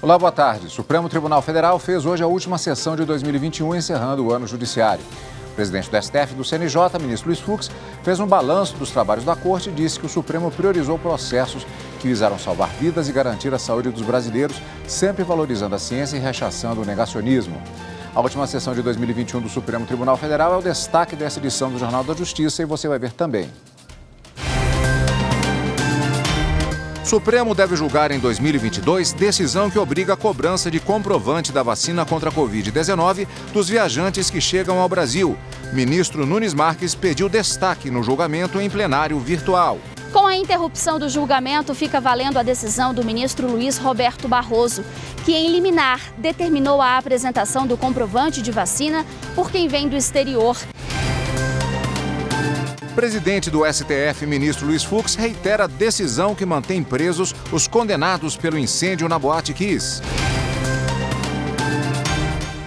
Olá, boa tarde. O Supremo Tribunal Federal fez hoje a última sessão de 2021, encerrando o ano judiciário. O presidente do STF e do CNJ, ministro Luiz Fux, fez um balanço dos trabalhos da Corte e disse que o Supremo priorizou processos que visaram salvar vidas e garantir a saúde dos brasileiros, sempre valorizando a ciência e rechaçando o negacionismo. A última sessão de 2021 do Supremo Tribunal Federal é o destaque dessa edição do Jornal da Justiça e você vai ver também. O Supremo deve julgar em 2022 decisão que obriga a cobrança de comprovante da vacina contra a Covid-19 dos viajantes que chegam ao Brasil. Ministro Nunes Marques pediu destaque no julgamento em plenário virtual. Com a interrupção do julgamento, fica valendo a decisão do ministro Luiz Roberto Barroso, que em liminar determinou a apresentação do comprovante de vacina por quem vem do exterior. O presidente do STF, ministro Luiz Fux, reitera a decisão que mantém presos os condenados pelo incêndio na Boate Kiss.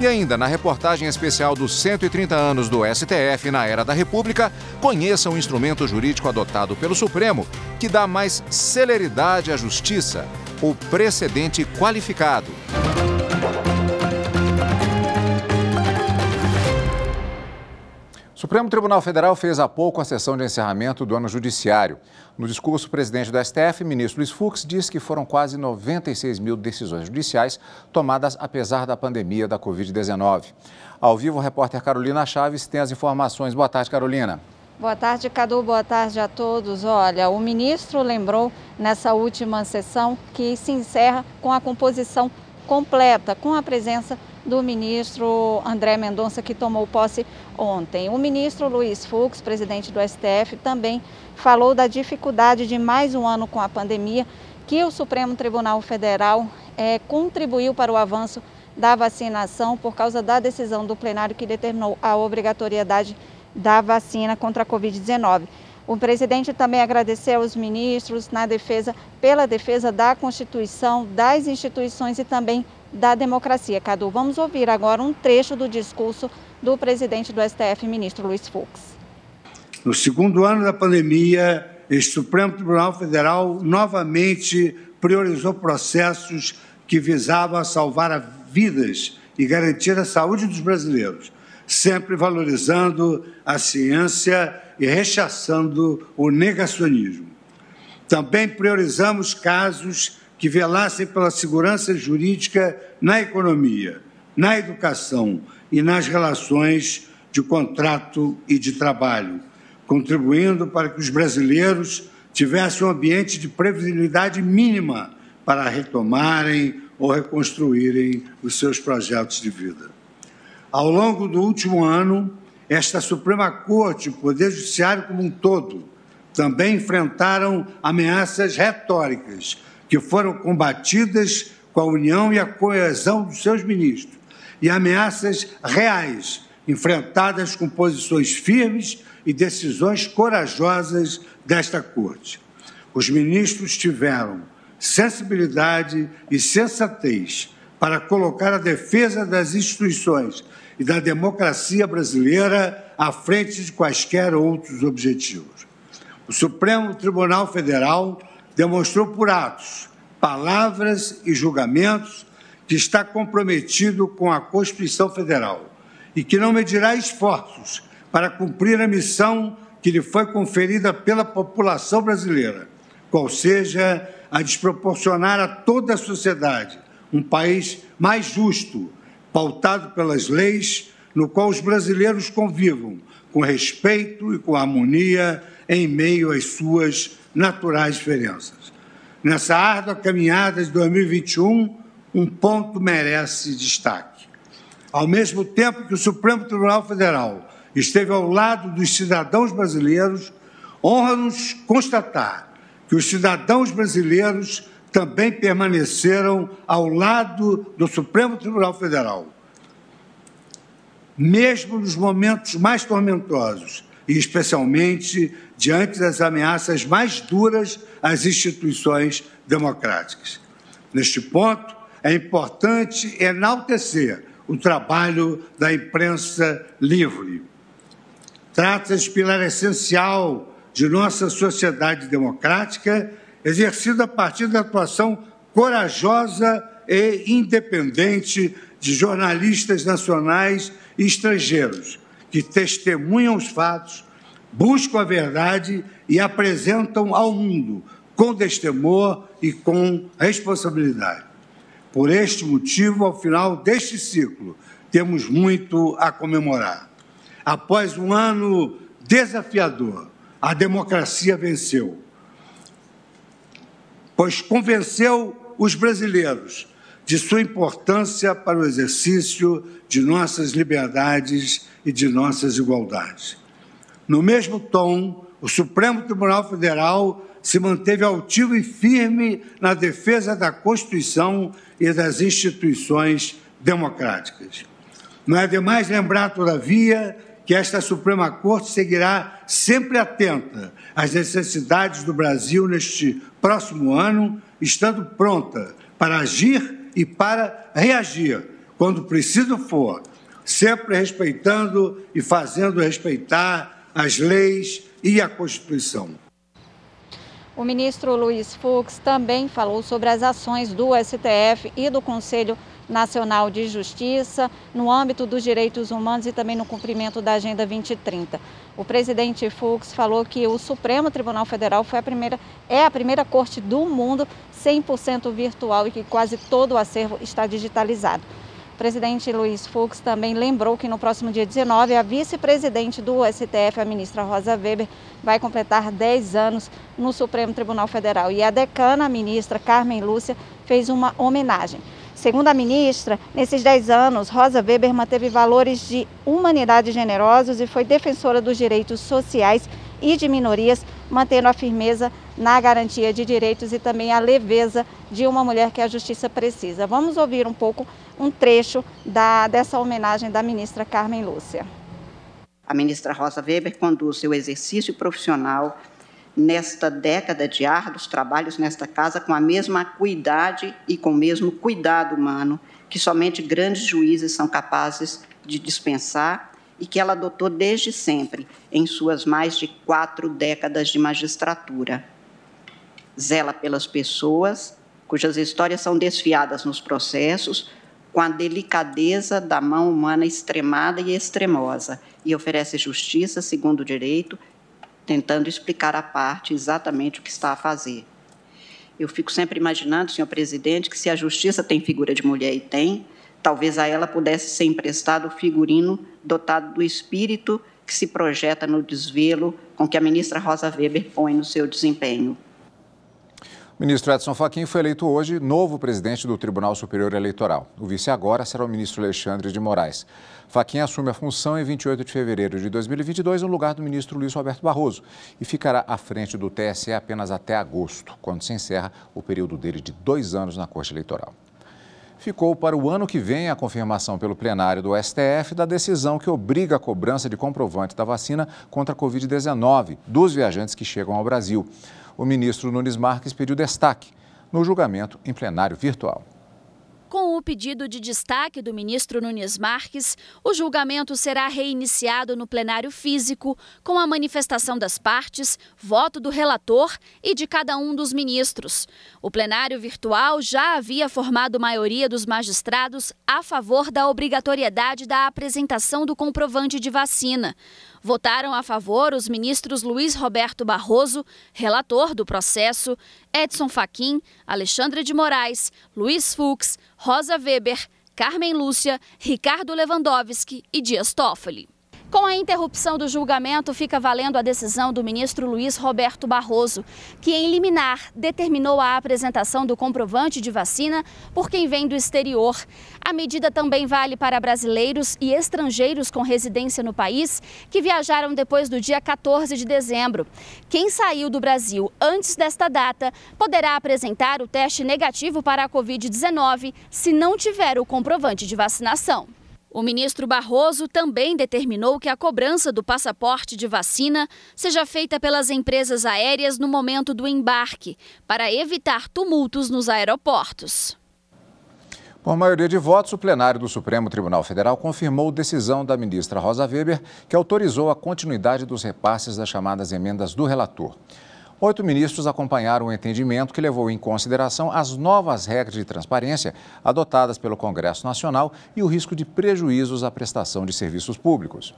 E ainda, na reportagem especial dos 130 anos do STF na Era da República, conheça o instrumento jurídico adotado pelo Supremo que dá mais celeridade à justiça, o precedente qualificado. O Supremo Tribunal Federal fez há pouco a sessão de encerramento do ano judiciário. No discurso, o presidente do STF, ministro Luiz Fux, disse que foram quase 96 mil decisões judiciais tomadas apesar da pandemia da Covid-19. Ao vivo, a repórter Carolina Chaves tem as informações. Boa tarde, Carolina. Boa tarde, Cadu. Boa tarde a todos. Olha, o ministro lembrou nessa última sessão que se encerra com a composição completa, com a presença do ministro André Mendonça, que tomou posse ontem. O ministro Luiz Fux, presidente do STF, também falou da dificuldade de mais um ano com a pandemia, que o Supremo Tribunal Federal contribuiu para o avanço da vacinação por causa da decisão do plenário que determinou a obrigatoriedade da vacina contra a Covid-19. O presidente também agradeceu aos ministros pela defesa da Constituição, das instituições e também da democracia. Cadu, vamos ouvir agora um trecho do discurso do presidente do STF, ministro Luiz Fux. No segundo ano da pandemia, o Supremo Tribunal Federal novamente priorizou processos que visavam salvar vidas e garantir a saúde dos brasileiros, sempre valorizando a ciência e rechaçando o negacionismo. Também priorizamos casos que velassem pela segurança jurídica na economia, na educação e nas relações de contrato e de trabalho, contribuindo para que os brasileiros tivessem um ambiente de previsibilidade mínima para retomarem ou reconstruírem os seus projetos de vida. Ao longo do último ano, esta Suprema Corte e o Poder Judiciário como um todo também enfrentaram ameaças retóricas que foram combatidas com a união e a coesão dos seus ministros, e ameaças reais, enfrentadas com posições firmes e decisões corajosas desta Corte. Os ministros tiveram sensibilidade e sensatez para colocar a defesa das instituições e da democracia brasileira à frente de quaisquer outros objetivos. O Supremo Tribunal Federal demonstrou por atos, palavras e julgamentos que está comprometido com a Constituição Federal e que não medirá esforços para cumprir a missão que lhe foi conferida pela população brasileira, qual seja a de proporcionar a toda a sociedade um país mais justo, pautado pelas leis, no qual os brasileiros convivam com respeito e com harmonia em meio às suas naturais diferenças. Nessa árdua caminhada de 2021, um ponto merece destaque. Ao mesmo tempo que o Supremo Tribunal Federal esteve ao lado dos cidadãos brasileiros, honra-nos constatar que os cidadãos brasileiros também permaneceram ao lado do Supremo Tribunal Federal, mesmo nos momentos mais tormentosos e especialmente diante das ameaças mais duras às instituições democráticas. Neste ponto, é importante enaltecer o trabalho da imprensa livre. Trata-se de pilar essencial de nossa sociedade democrática, exercido a partir da atuação corajosa e independente de jornalistas nacionais e estrangeiros, que testemunham os fatos, buscam a verdade e apresentam ao mundo com destemor e com responsabilidade. Por este motivo, ao final deste ciclo, temos muito a comemorar. Após um ano desafiador, a democracia venceu, pois convenceu os brasileiros de sua importância para o exercício de nossas liberdades e de nossas igualdades. No mesmo tom, o Supremo Tribunal Federal se manteve altivo e firme na defesa da Constituição e das instituições democráticas. Não é demais lembrar, todavia, que esta Suprema Corte seguirá sempre atenta às necessidades do Brasil neste próximo ano, estando pronta para agir e para reagir, quando preciso for, sempre respeitando e fazendo respeitar as leis e a Constituição. O ministro Luiz Fux também falou sobre as ações do STF e do Conselho Nacional de Justiça no âmbito dos direitos humanos e também no cumprimento da Agenda 2030. O presidente Fux falou que o Supremo Tribunal Federal é a primeira corte do mundo 100% virtual e que quase todo o acervo está digitalizado. O presidente Luiz Fux também lembrou que no próximo dia 19, a vice-presidente do STF, a ministra Rosa Weber, vai completar 10 anos no Supremo Tribunal Federal. E a decana, a ministra Carmen Lúcia, fez uma homenagem. Segundo a ministra, nesses 10 anos, Rosa Weber manteve valores de humanidade generosos e foi defensora dos direitos sociais e de minorias, mantendo a firmeza na garantia de direitos e também a leveza de uma mulher que a justiça precisa. Vamos ouvir um trecho dessa homenagem da ministra Carmen Lúcia. A ministra Rosa Weber conduz seu exercício profissional nesta década de árduos trabalhos nesta casa com a mesma acuidade e com o mesmo cuidado humano que somente grandes juízes são capazes de dispensar e que ela adotou desde sempre em suas mais de 4 décadas de magistratura. Zela pelas pessoas, cujas histórias são desfiadas nos processos, com a delicadeza da mão humana extremada e extremosa, e oferece justiça segundo o direito, tentando explicar à parte exatamente o que está a fazer. Eu fico sempre imaginando, senhor presidente, que se a justiça tem figura de mulher e tem, talvez a ela pudesse ser emprestado o figurino dotado do espírito que se projeta no desvelo com que a ministra Rosa Weber põe no seu desempenho. O ministro Edson Fachin foi eleito hoje novo presidente do Tribunal Superior Eleitoral. O vice agora será o ministro Alexandre de Moraes. Fachin assume a função em 28 de fevereiro de 2022, no lugar do ministro Luiz Roberto Barroso, e ficará à frente do TSE apenas até agosto, quando se encerra o período dele de 2 anos na Corte Eleitoral. Ficou para o ano que vem a confirmação pelo plenário do STF da decisão que obriga a cobrança de comprovante da vacina contra a Covid-19 dos viajantes que chegam ao Brasil. O ministro Nunes Marques pediu destaque no julgamento em plenário virtual. Com o pedido de destaque do ministro Nunes Marques, o julgamento será reiniciado no plenário físico, com a manifestação das partes, voto do relator e de cada um dos ministros. O plenário virtual já havia formado maioria dos magistrados a favor da obrigatoriedade da apresentação do comprovante de vacina. Votaram a favor os ministros Luiz Roberto Barroso, relator do processo, Edson Fachin, Alexandre de Moraes, Luiz Fux, Rosa Weber, Carmen Lúcia, Ricardo Lewandowski e Dias Toffoli. Com a interrupção do julgamento, fica valendo a decisão do ministro Luiz Roberto Barroso, que em liminar determinou a apresentação do comprovante de vacina por quem vem do exterior. A medida também vale para brasileiros e estrangeiros com residência no país que viajaram depois do dia 14 de dezembro. Quem saiu do Brasil antes desta data poderá apresentar o teste negativo para a Covid-19 se não tiver o comprovante de vacinação. O ministro Barroso também determinou que a cobrança do passaporte de vacina seja feita pelas empresas aéreas no momento do embarque, para evitar tumultos nos aeroportos. Por maioria de votos, o plenário do Supremo Tribunal Federal confirmou decisão da ministra Rosa Weber, que autorizou a continuidade dos repasses das chamadas emendas do relator. 8 ministros acompanharam o entendimento que levou em consideração as novas regras de transparência adotadas pelo Congresso Nacional e o risco de prejuízos à prestação de serviços públicos.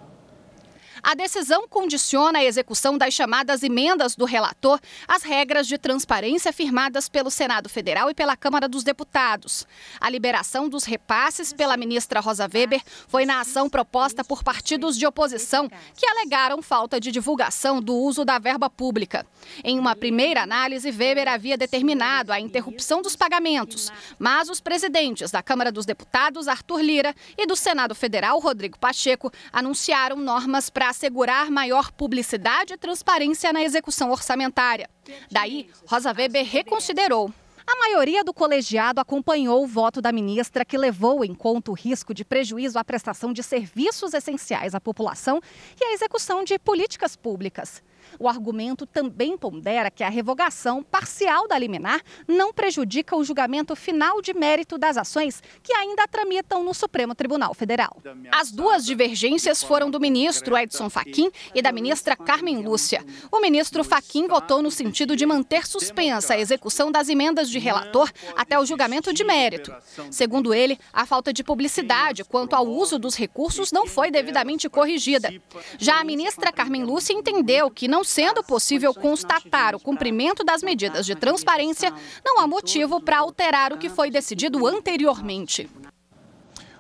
A decisão condiciona a execução das chamadas emendas do relator às regras de transparência firmadas pelo Senado Federal e pela Câmara dos Deputados. A liberação dos repasses pela ministra Rosa Weber foi na ação proposta por partidos de oposição que alegaram falta de divulgação do uso da verba pública. Em uma primeira análise, Weber havia determinado a interrupção dos pagamentos, mas os presidentes da Câmara dos Deputados, Arthur Lira, e do Senado Federal, Rodrigo Pacheco, anunciaram normas para assegurar maior publicidade e transparência na execução orçamentária. Daí, Rosa Weber reconsiderou. A maioria do colegiado acompanhou o voto da ministra, que levou em conta o risco de prejuízo à prestação de serviços essenciais à população e à execução de políticas públicas. O argumento também pondera que a revogação parcial da liminar não prejudica o julgamento final de mérito das ações que ainda tramitam no Supremo Tribunal Federal. As duas divergências foram do ministro Edson Fachin e da ministra Carmen Lúcia. O ministro Fachin votou no sentido de manter suspensa a execução das emendas de relator até o julgamento de mérito. Segundo ele, a falta de publicidade quanto ao uso dos recursos não foi devidamente corrigida. Já a ministra Carmen Lúcia entendeu que, não sendo possível constatar o cumprimento das medidas de transparência, não há motivo para alterar o que foi decidido anteriormente.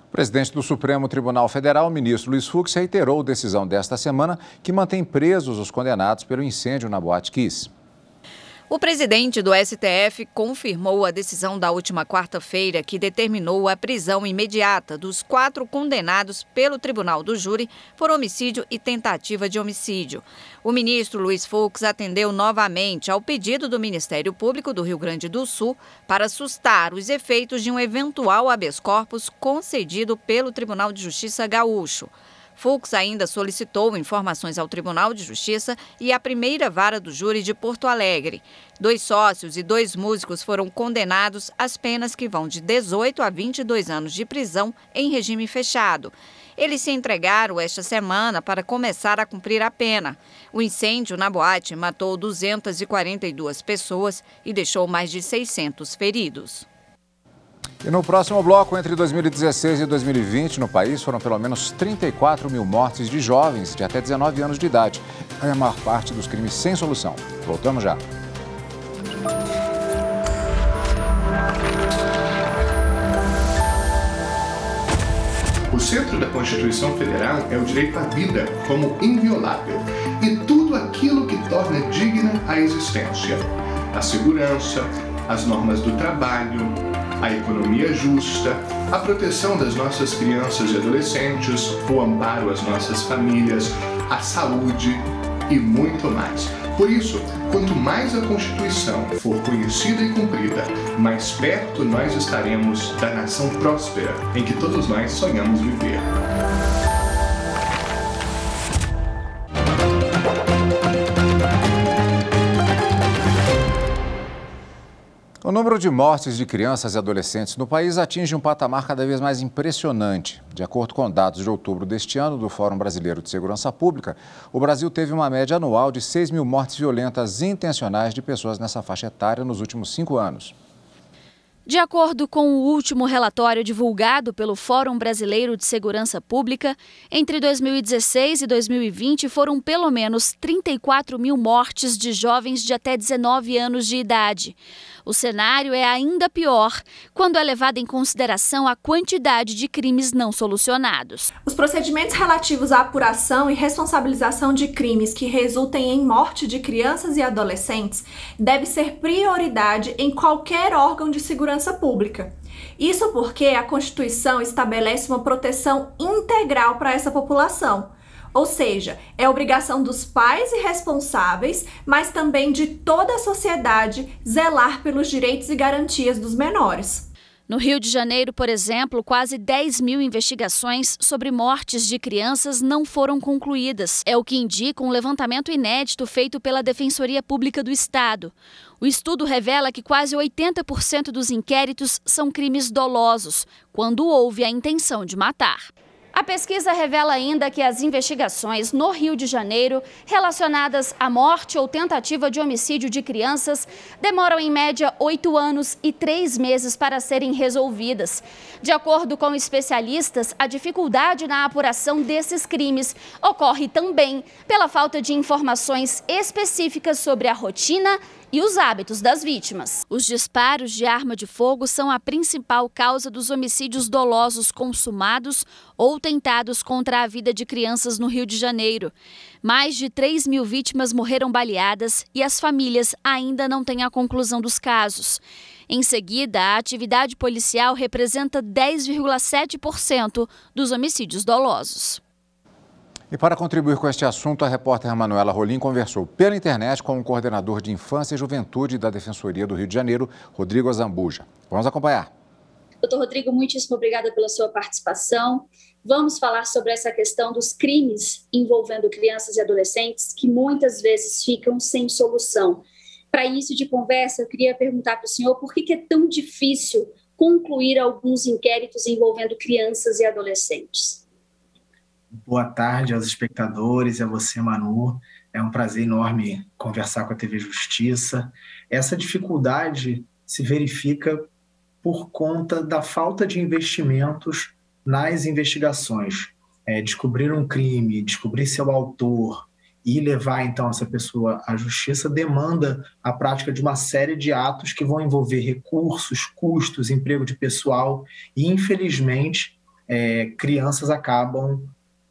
O presidente do Supremo Tribunal Federal, o ministro Luiz Fux, reiterou a decisão desta semana que mantém presos os condenados pelo incêndio na Boate Kiss. O presidente do STF confirmou a decisão da última quarta-feira que determinou a prisão imediata dos 4 condenados pelo Tribunal do Júri por homicídio e tentativa de homicídio. O ministro Luiz Fux atendeu novamente ao pedido do Ministério Público do Rio Grande do Sul para sustar os efeitos de um eventual habeas corpus concedido pelo Tribunal de Justiça gaúcho. Fux ainda solicitou informações ao Tribunal de Justiça e à primeira vara do júri de Porto Alegre. 2 sócios e 2 músicos foram condenados às penas que vão de 18 a 22 anos de prisão em regime fechado. Eles se entregaram esta semana para começar a cumprir a pena. O incêndio na boate matou 242 pessoas e deixou mais de 600 feridos. E no próximo bloco, entre 2016 e 2020, no país, foram pelo menos 34 mil mortes de jovens de até 19 anos de idade. É a maior parte dos crimes sem solução. Voltamos já. O centro da Constituição Federal é o direito à vida como inviolável e tudo aquilo que torna digna a existência. A segurança, as normas do trabalho, a economia justa, a proteção das nossas crianças e adolescentes, o amparo às nossas famílias, a saúde e muito mais. Por isso, quanto mais a Constituição for conhecida e cumprida, mais perto nós estaremos da nação próspera em que todos nós sonhamos viver. O número de mortes de crianças e adolescentes no país atinge um patamar cada vez mais impressionante. De acordo com dados de outubro deste ano do Fórum Brasileiro de Segurança Pública, o Brasil teve uma média anual de 6 mil mortes violentas intencionais de pessoas nessa faixa etária nos últimos 5 anos. De acordo com o último relatório divulgado pelo Fórum Brasileiro de Segurança Pública, entre 2016 e 2020 foram pelo menos 34 mil mortes de jovens de até 19 anos de idade. O cenário é ainda pior quando é levada em consideração a quantidade de crimes não solucionados. Os procedimentos relativos à apuração e responsabilização de crimes que resultem em morte de crianças e adolescentes devem ser prioridade em qualquer órgão de segurança pública. Isso porque a Constituição estabelece uma proteção integral para essa população. Ou seja, é obrigação dos pais e responsáveis, mas também de toda a sociedade, zelar pelos direitos e garantias dos menores. No Rio de Janeiro, por exemplo, quase 10 mil investigações sobre mortes de crianças não foram concluídas. É o que indica um levantamento inédito feito pela Defensoria Pública do Estado. O estudo revela que quase 80% dos inquéritos são crimes dolosos, quando houve a intenção de matar. A pesquisa revela ainda que as investigações no Rio de Janeiro relacionadas à morte ou tentativa de homicídio de crianças demoram em média 8 anos e 3 meses para serem resolvidas. De acordo com especialistas, a dificuldade na apuração desses crimes ocorre também pela falta de informações específicas sobre a rotina e os hábitos das vítimas. Os disparos de arma de fogo são a principal causa dos homicídios dolosos consumados ou tentados contra a vida de crianças no Rio de Janeiro. Mais de 3 mil vítimas morreram baleadas e as famílias ainda não têm a conclusão dos casos. Em seguida, a atividade policial representa 10,7% dos homicídios dolosos. E para contribuir com este assunto, a repórter Manuela Rolim conversou pela internet com o coordenador de Infância e Juventude da Defensoria do Rio de Janeiro, Rodrigo Azambuja. Vamos acompanhar. Doutor Rodrigo, muitíssimo obrigada pela sua participação. Vamos falar sobre essa questão dos crimes envolvendo crianças e adolescentes que muitas vezes ficam sem solução. Para início de conversa, eu queria perguntar para o senhor por que é tão difícil concluir alguns inquéritos envolvendo crianças e adolescentes. Boa tarde aos espectadores e a você, Manu. É um prazer enorme conversar com a TV Justiça. Essa dificuldade se verifica por conta da falta de investimentos nas investigações. Descobrir um crime, descobrir seu autor e levar, então, essa pessoa à justiça demanda a prática de uma série de atos que vão envolver recursos, custos, emprego de pessoal e, infelizmente, crianças acabam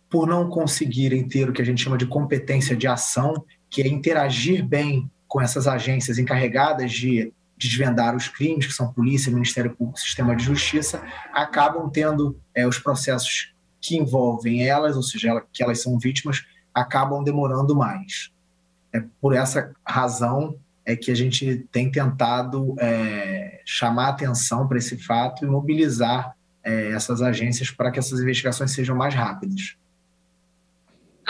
por não conseguirem ter o que a gente chama de competência de ação, que é interagir bem com essas agências encarregadas de desvendar os crimes, que são Polícia, Ministério Público, Sistema de Justiça, acabam tendo os processos que envolvem elas, ou seja, que elas são vítimas, acabam demorando mais. Por essa razão é que a gente tem tentado chamar atenção para esse fato e mobilizar essas agências para que essas investigações sejam mais rápidas.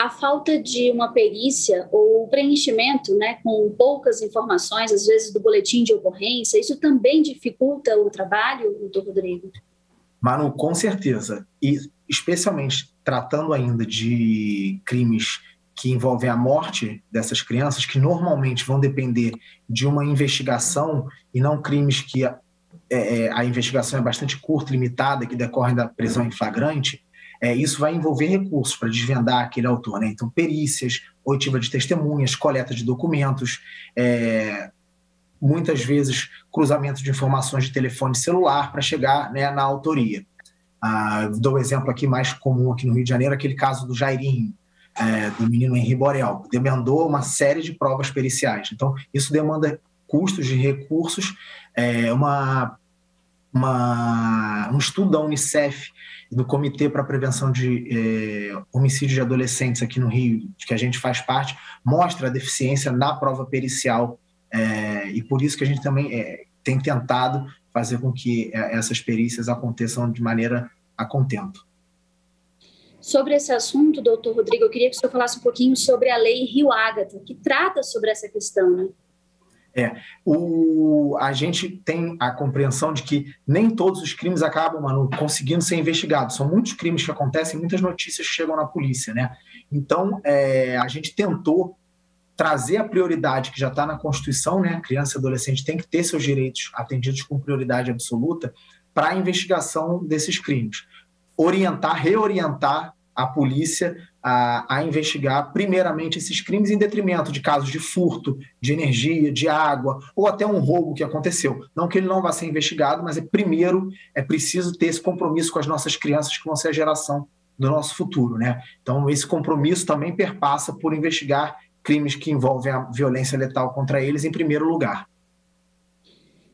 A falta de uma perícia ou o preenchimento, com poucas informações, às vezes do boletim de ocorrência, isso também dificulta o trabalho, doutor Rodrigo? Manu, com certeza. E especialmente tratando ainda de crimes que envolvem a morte dessas crianças, que normalmente vão depender de uma investigação e não crimes que a investigação é bastante curta, limitada, que decorrem da prisão em flagrante, isso vai envolver recursos para desvendar aquele autor, né? Então, perícias, oitiva de testemunhas, coleta de documentos, muitas vezes cruzamento de informações de telefone celular para chegar, na autoria. Dou um exemplo aqui mais comum aqui no Rio de Janeiro, aquele caso do Jairinho, do menino Henri Borel, demandou uma série de provas periciais. Então, isso demanda custos de recursos, um estudo da Unicef e do Comitê para a Prevenção de Homicídio de Adolescentes aqui no Rio, que a gente faz parte, mostra a deficiência na prova pericial, e por isso que a gente também tem tentado fazer com que essas perícias aconteçam de maneira a contento. Sobre esse assunto, doutor Rodrigo, eu queria que o senhor falasse um pouquinho sobre a Lei Rio Ágata, que trata sobre essa questão, né? A gente tem a compreensão de que nem todos os crimes acabam, Manu, conseguindo ser investigados. São muitos crimes que acontecem, muitas notícias que chegam na polícia, né? Então, a gente tentou trazer a prioridade que já está na Constituição, né? A criança e adolescente tem que ter seus direitos atendidos com prioridade absoluta para a investigação desses crimes. Reorientar a polícia a investigar primeiramente esses crimes em detrimento de casos de furto, de energia, de água, ou até um roubo que aconteceu. Não que ele não vá ser investigado, mas primeiro é preciso ter esse compromisso com as nossas crianças, que vão ser a geração do nosso futuro, né? Então, esse compromisso também perpassa por investigar crimes que envolvem a violência letal contra eles em primeiro lugar.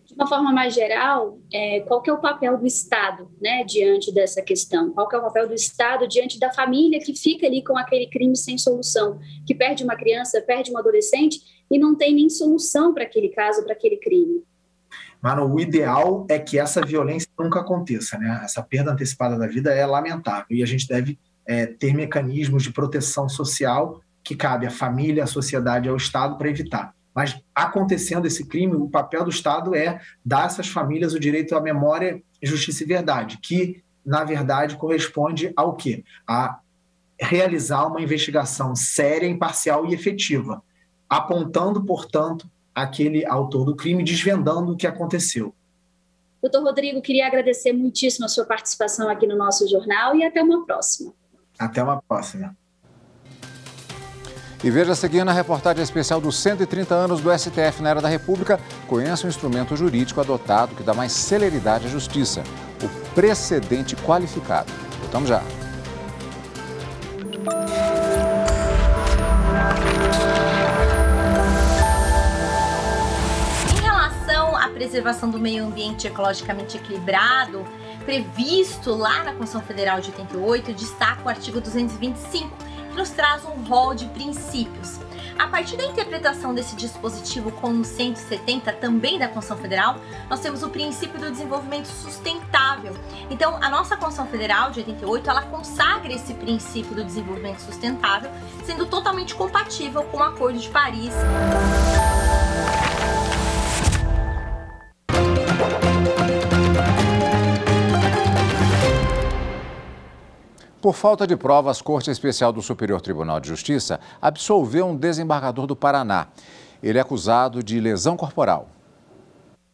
De uma forma mais geral, qual que é o papel do Estado, diante dessa questão? Qual que é o papel do Estado diante da família que fica ali com aquele crime sem solução, que perde uma criança, perde um adolescente e não tem nem solução para aquele caso, para aquele crime? Mano, o ideal é que essa violência nunca aconteça, né? Essa perda antecipada da vida é lamentável e a gente deve ter mecanismos de proteção social que cabe à família, à sociedade e ao Estado para evitar. Mas, acontecendo esse crime, o papel do Estado é dar a essas famílias o direito à memória, justiça e verdade, que, na verdade, corresponde ao quê? A realizar uma investigação séria, imparcial e efetiva, apontando, portanto, aquele autor do crime, desvendando o que aconteceu. Doutor Rodrigo, queria agradecer muitíssimo a sua participação aqui no nosso jornal e até uma próxima. Até uma próxima. E veja a seguir na reportagem especial dos 130 anos do STF na Era da República, conheça um instrumento jurídico adotado que dá mais celeridade à justiça, o precedente qualificado. Voltamos já. Em relação à preservação do meio ambiente ecologicamente equilibrado, previsto lá na Constituição Federal de 88, destaca o artigo 225, que nos traz um rol de princípios. A partir da interpretação desse dispositivo com o 170, também da Constituição Federal, nós temos o princípio do desenvolvimento sustentável. Então, a nossa Constituição Federal de 88, ela consagra esse princípio do desenvolvimento sustentável, sendo totalmente compatível com o Acordo de Paris. Por falta de provas, a Corte Especial do Superior Tribunal de Justiça absolveu um desembargador do Paraná. Ele é acusado de lesão corporal.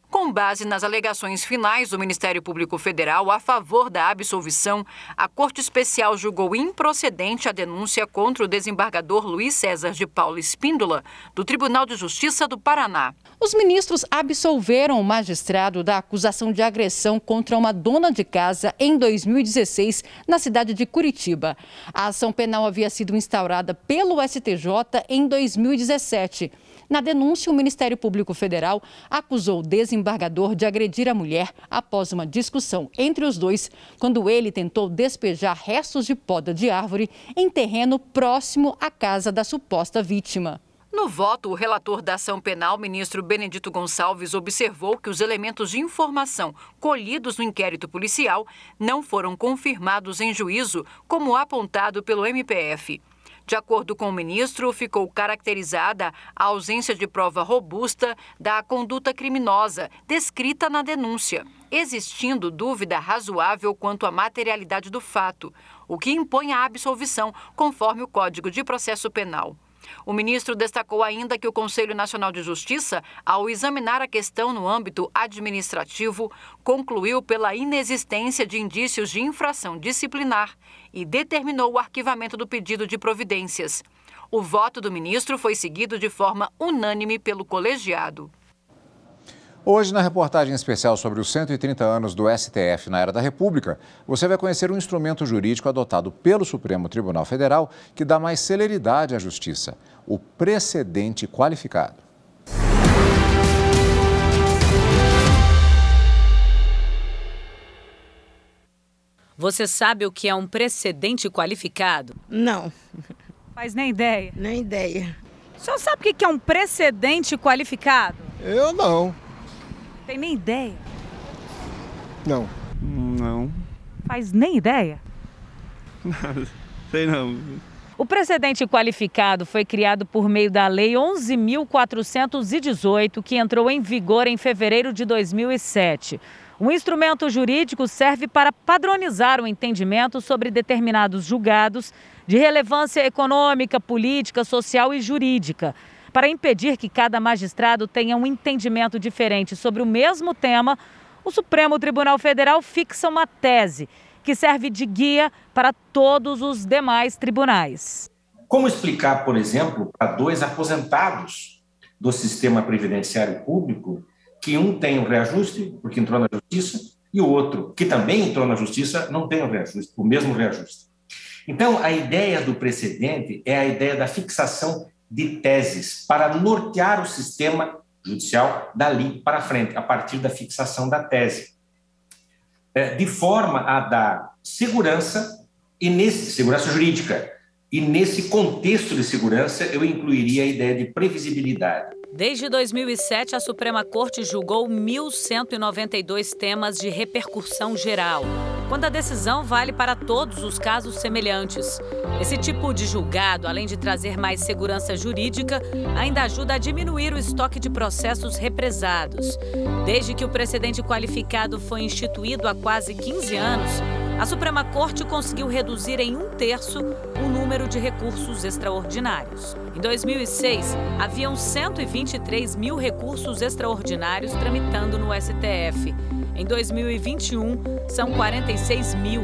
Com base nas alegações finais do Ministério Público Federal a favor da absolvição, a Corte Especial julgou improcedente a denúncia contra o desembargador Luiz César de Paula Espíndola, do Tribunal de Justiça do Paraná. Os ministros absolveram o magistrado da acusação de agressão contra uma dona de casa em 2016, na cidade de Curitiba. A ação penal havia sido instaurada pelo STJ em 2017. Na denúncia, o Ministério Público Federal acusou o desembargador de agredir a mulher após uma discussão entre os dois, quando ele tentou despejar restos de poda de árvore em terreno próximo à casa da suposta vítima. No voto, o relator da ação penal, ministro Benedito Gonçalves, observou que os elementos de informação colhidos no inquérito policial não foram confirmados em juízo, como apontado pelo MPF. De acordo com o ministro, ficou caracterizada a ausência de prova robusta da conduta criminosa descrita na denúncia, existindo dúvida razoável quanto à materialidade do fato, o que impõe a absolvição, conforme o Código de Processo Penal. O ministro destacou ainda que o Conselho Nacional de Justiça, ao examinar a questão no âmbito administrativo, concluiu pela inexistência de indícios de infração disciplinar e determinou o arquivamento do pedido de providências. O voto do ministro foi seguido de forma unânime pelo colegiado. Hoje, na reportagem especial sobre os 130 anos do STF na Era da República, você vai conhecer um instrumento jurídico adotado pelo Supremo Tribunal Federal que dá mais celeridade à justiça, o precedente qualificado. Você sabe o que é um precedente qualificado? Não. Faz nem ideia? Nem ideia. O senhor sabe o que é um precedente qualificado? Eu não. Tem nem ideia? Não. Não. Faz nem ideia? Nada. Sei não. O precedente qualificado foi criado por meio da Lei 11.418, que entrou em vigor em fevereiro de 2007. O instrumento jurídico serve para padronizar o entendimento sobre determinados julgados de relevância econômica, política, social e jurídica. Para impedir que cada magistrado tenha um entendimento diferente sobre o mesmo tema, o Supremo Tribunal Federal fixa uma tese que serve de guia para todos os demais tribunais. Como explicar, por exemplo, para dois aposentados do sistema previdenciário público que um tem o reajuste, porque entrou na justiça, e o outro, que também entrou na justiça, não tem o reajuste, o mesmo reajuste. Então, a ideia do precedente é a ideia da fixação de teses para nortear o sistema judicial dali para frente, a partir da fixação da tese, de forma a dar segurança, segurança jurídica, E nesse contexto de segurança, eu incluiria a ideia de previsibilidade. Desde 2007, a Suprema Corte julgou 1.192 temas de repercussão geral, quando a decisão vale para todos os casos semelhantes. Esse tipo de julgado, além de trazer mais segurança jurídica, ainda ajuda a diminuir o estoque de processos represados. Desde que o precedente qualificado foi instituído há quase 15 anos, a Suprema Corte conseguiu reduzir em 1/3 o número de recursos extraordinários. Em 2006, haviam 123 mil recursos extraordinários tramitando no STF. Em 2021, são 46 mil.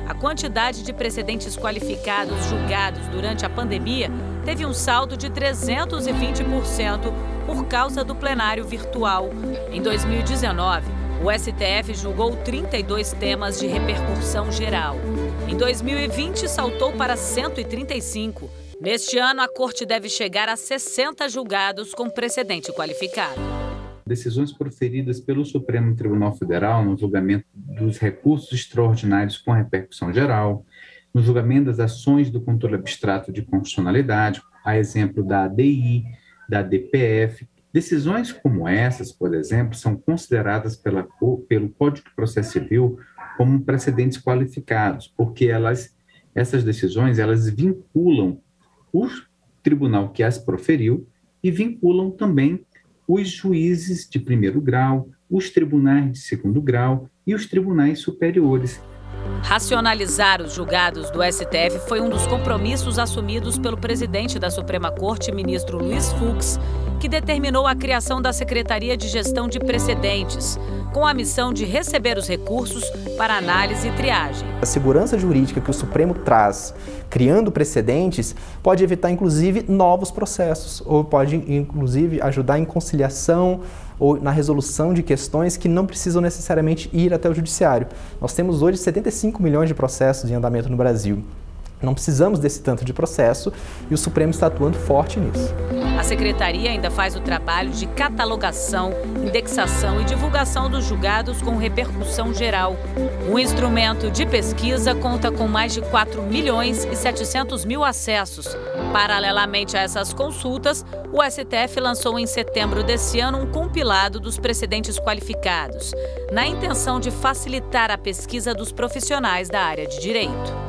A quantidade de precedentes qualificados julgados durante a pandemia teve um salto de 320% por causa do plenário virtual. Em 2019, o STF julgou 32 temas de repercussão geral. Em 2020, saltou para 135. Neste ano, a Corte deve chegar a 60 julgados com precedente qualificado. Decisões proferidas pelo Supremo Tribunal Federal no julgamento dos recursos extraordinários com repercussão geral, no julgamento das ações do controle abstrato de constitucionalidade, a exemplo da ADI, da DPF. Decisões como essas, por exemplo, são consideradas pelo Código de Processo Civil como precedentes qualificados, porque essas decisões elas vinculam o tribunal que as proferiu e vinculam também os juízes de primeiro grau, os tribunais de segundo grau e os tribunais superiores. Racionalizar os julgados do STF foi um dos compromissos assumidos pelo presidente da Suprema Corte, ministro Luiz Fux, que determinou a criação da Secretaria de Gestão de Precedentes, com a missão de receber os recursos para análise e triagem. A segurança jurídica que o Supremo traz, criando precedentes, pode evitar, inclusive, novos processos, ou pode, inclusive, ajudar em conciliação ou na resolução de questões que não precisam necessariamente ir até o judiciário. Nós temos hoje 75 milhões de processos em andamento no Brasil. Não precisamos desse tanto de processo e o Supremo está atuando forte nisso. A Secretaria ainda faz o trabalho de catalogação, indexação e divulgação dos julgados com repercussão geral. O instrumento de pesquisa conta com mais de 4 milhões e 700 mil acessos. Paralelamente a essas consultas, o STF lançou em setembro desse ano um compilado dos precedentes qualificados, na intenção de facilitar a pesquisa dos profissionais da área de direito.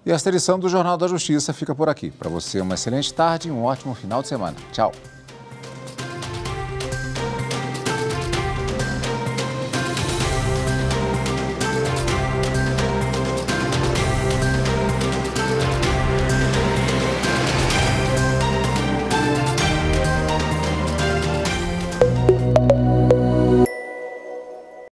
E esta edição do Jornal da Justiça fica por aqui. Para você, uma excelente tarde e um ótimo final de semana. Tchau!